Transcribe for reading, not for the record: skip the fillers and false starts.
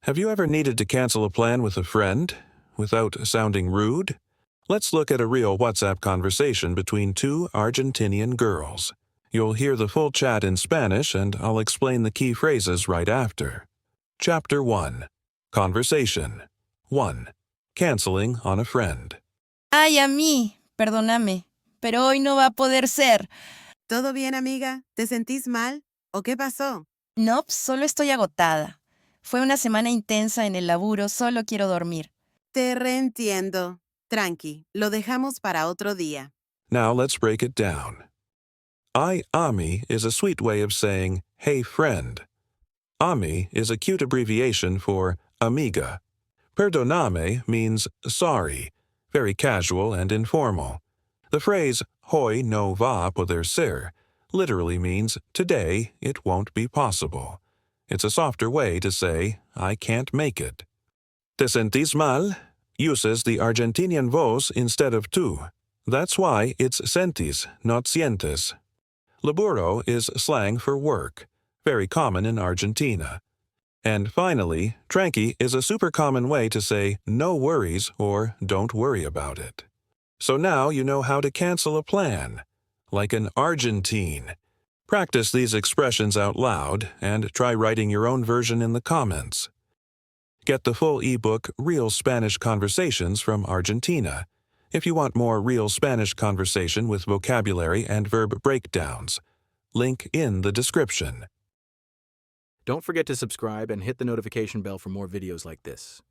Have you ever needed to cancel a plan with a friend without sounding rude? Let's look at a real WhatsApp conversation between two Argentinian girls. You'll hear the full chat in Spanish, and I'll explain the key phrases right after. Chapter 1. Conversation. 1. Canceling on a friend. Ay, a mí, perdóname, pero hoy no va a poder ser. ¿Todo bien, amiga? ¿Te sentís mal? ¿O qué pasó? No, solo estoy agotada. Fue una semana intensa en el laburo, solo quiero dormir. Te reentiendo. Tranqui, lo dejamos para otro día. Now let's break it down. Ay, ami is a sweet way of saying, hey friend. Ami is a cute abbreviation for amiga. Perdoname means sorry, very casual and informal. The phrase hoy no va a poder ser literally means today it won't be possible. It's a softer way to say I can't make it. Te sentís mal uses the Argentinian vos instead of tú. That's why it's sentis, not sientes. Laburo is slang for work, very common in Argentina. And finally, tranqui is a super common way to say no worries or don't worry about it. So now you know how to cancel a plan, like an Argentine. Practice these expressions out loud and try writing your own version in the comments. Get the full ebook Real Spanish Conversations from Argentina if you want more real Spanish conversation with vocabulary and verb breakdowns. Link in the description. Don't forget to subscribe and hit the notification bell for more videos like this.